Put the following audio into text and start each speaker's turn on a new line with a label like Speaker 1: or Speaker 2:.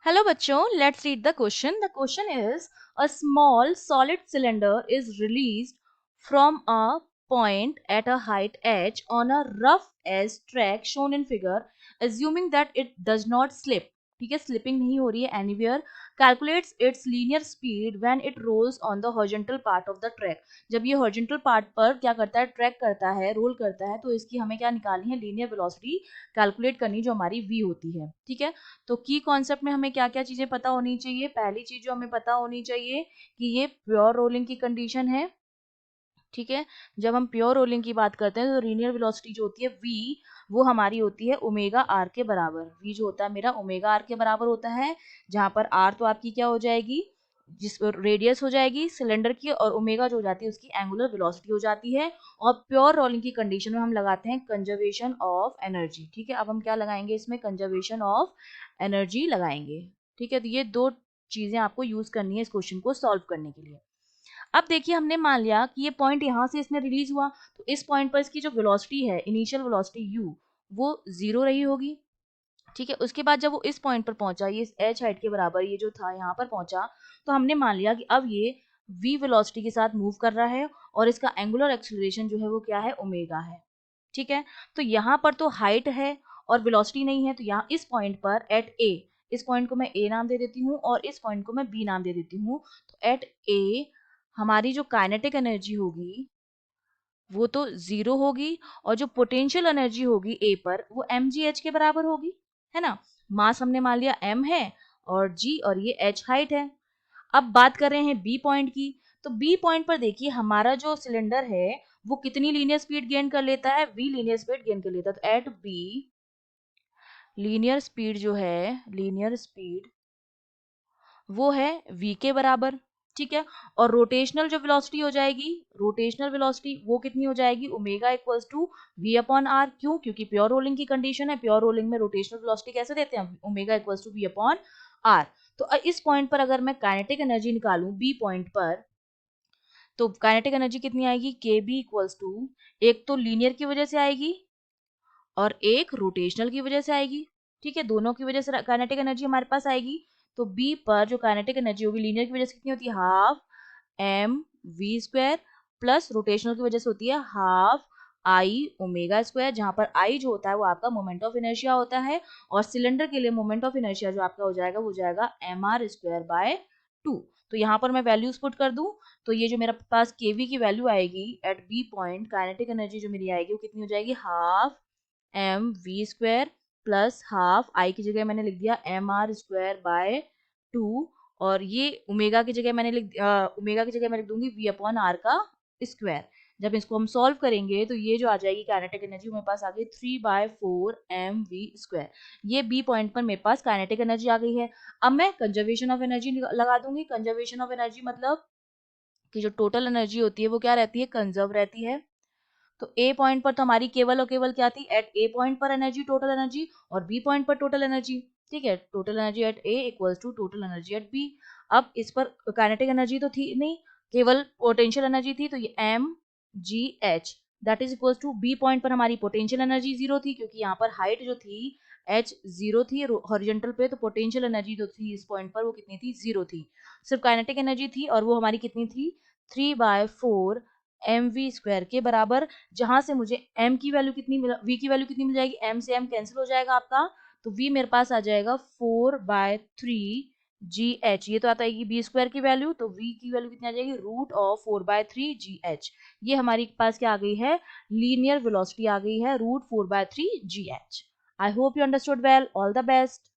Speaker 1: Hello बच्चों, let's read the question. The question is, a small solid cylinder is released from a point at a height h on a rough edge track shown in figure, assuming that it does not slip. ठीक है, slipping नहीं हो रही है anywhere. Calculates its linear speed when it rolls on the horizontal part of the track. जब ये horizontal part पर क्या करता है, ट्रैक करता है, रोल करता है, तो इसकी हमें क्या निकालनी है, लीनियर वेलोसिटी कैलकुलेट करनी, जो हमारी v होती है. ठीक है, तो की कॉन्सेप्ट में हमें क्या क्या चीजें पता होनी चाहिए. पहली चीज जो हमें पता होनी चाहिए कि ये प्योर रोलिंग की कंडीशन है. ठीक है, जब हम प्योर रोलिंग की बात करते हैं तो लीनियर वेलोसिटी जो होती है v, वो हमारी होती है ओमेगा आर के बराबर. v जो होता है मेरा ओमेगा आर के बराबर होता है, जहां पर r तो आपकी क्या हो जाएगी, जिस रेडियस हो जाएगी सिलेंडर की, और ओमेगा जो हो जाती है उसकी एंगुलर वेलोसिटी हो जाती है. और प्योर रोलिंग की कंडीशन में हम लगाते हैं कंजर्वेशन ऑफ एनर्जी. ठीक है, अब हम क्या लगाएंगे इसमें, कंजर्वेशन ऑफ एनर्जी लगाएंगे. ठीक है, तो ये दो चीजें आपको यूज करनी है इस क्वेश्चन को सॉल्व करने के लिए. अब देखिए, हमने मान लिया कि ये पॉइंट यहाँ से इसने रिलीज हुआ, तो इस पॉइंट पर इसकी जो वेलोसिटी है, इनिशियल वेलोसिटी u, वो 0 रही होगी. ठीक है, उसके बाद जब वो इस पॉइंट पर पहुंचा, ये h हाइट के बराबर ये जो था यहाँ पर पहुंचा, तो हमने मान लिया कि अब ये v वेलोसिटी के साथ मूव कर रहा है और इसका एंगुलर एक्सेलरेशन जो है वो क्या है, ओमेगा है. ठीक है, तो यहाँ पर तो हाइट है और वेलोसिटी नहीं है, तो यहाँ इस पॉइंट पर एट a, इस पॉइंट को मैं a नाम दे देती हूँ और इस पॉइंट को मैं b नाम दे देती हूँ. तो एट a हमारी जो काइनेटिक एनर्जी होगी वो तो 0 होगी, और जो पोटेंशियल एनर्जी होगी ए पर वो mgh के बराबर होगी, है ना. मास हमने मान लिया m है और g, और ये h हाइट है. अब बात कर रहे हैं बी पॉइंट की. तो बी पॉइंट पर देखिए, हमारा जो सिलेंडर है वो कितनी लीनियर स्पीड गेन कर लेता है, v लीनियर स्पीड गेन कर लेता है. तो एट बी लीनियर स्पीड जो है, लीनियर स्पीड वो है v के बराबर. ठीक है, और रोटेशनल जो वेलोसिटी हो जाएगी, रोटेशनल वेलोसिटी वो कितनी हो जाएगी, omega equals to v upon R. क्यों, क्योंकि प्योर रोलिंग की कंडीशन है. प्योर रोलिंग में रोटेशनल वेलोसिटी कैसे देते हैं, omega equals to v upon R. तो इस पॉइंट पर अगर मैं काइनेटिक एनर्जी निकालूं बी पॉइंट पर, तो काइनेटिक एनर्जी कितनी आएगी, के बी इक्वल्स टू, एक तो लीनियर की वजह से आएगी और एक रोटेशनल की वजह से आएगी. ठीक है, दोनों की वजह से काइनेटिक एनर्जी हमारे पास आएगी. तो बी पर जो काइनेटिक एनर्जी होगी लीनियर की वजह से कितनी होती है, half M V square, plus rotational की वजह से होती है हाफ आई ओमेगा स्क्वायर, जहां पर आई जो होता है वो आपका मोमेंट ऑफ इनर्शिया होता है, और सिलेंडर के लिए मोमेंट ऑफ इनर्शिया जो आपका हो जाएगा वो जाएगा एम आर स्क्वायर बाय 2. तो यहाँ पर मैं वैल्यूज पुट कर दूं, तो ये जो मेरा पास केवी की वैल्यू आएगी at B point, kinetic energy जो मेरी आएगी वो कितनी हो जाएगी, half M V square plus half I की जगह मैंने लिख दिया एम आर स्क्वायर बाय 2, और ये ओमेगा की जगह मैंने ओमेगा की जगह मैं लिख दूंगी v अपॉन आर का स्क्वायर. जब इसको हम सॉल्व करेंगे तो ये जो आ जाएगी काइनेटिक एनर्जी मेरे पास आ गई 3/4 एम वी स्क्वायर. ये बी पॉइंट पर मेरे पास काइनेटिक एनर्जी आ गई है. अब मैं कंजर्वेशन ऑफ एनर्जी लगा दूंगी. कंजर्वेशन ऑफ एनर्जी मतलब कि जो टोटल एनर्जी होती है वो क्या रहती है, कंजर्व रहती है. तो ए पॉइंट पर तो हमारी केवल और केवल क्या थी, एट ए पॉइंट पर एनर्जी, टोटल एनर्जी, और बी पॉइंट पर टोटल एनर्जी. ठीक है, total energy at A equals to total energy at B. अब इस पर काइनेटिक एनर्जी तो थी नहीं, केवल पोटेंशियल एनर्जी थी, तो ये M G H that is equals to, B point पर हमारी पोटेंशियल एनर्जी 0 थी क्योंकि यहाँ पर हाइट जो थी एच 0 थी हॉरिजॉन्टल पे, तो पोटेंशियल एनर्जी जो थी इस पॉइंट पर वो कितनी थी, 0 थी. सिर्फ काइनेटिक एनर्जी थी और वो हमारी कितनी थी, 3/4 एम वी स्क्वायर के बराबर. जहां से मुझे m की वैल्यू कितनी मिल, v की वैल्यू कितनी मिल जाएगी, m से m कैंसिल हो जाएगा आपका, तो v मेरे पास आ जाएगा 4/3 जी एच. ये तो आता है बी स्क्वायर की वैल्यू, तो v की वैल्यू कितनी आ जाएगी, रूट ऑफ 4/3 जी एच. ये हमारे पास क्या आ गई है, लीनियर वेलोसिटी आ गई है, root 4/3 G H. I hope you understood well. All the best.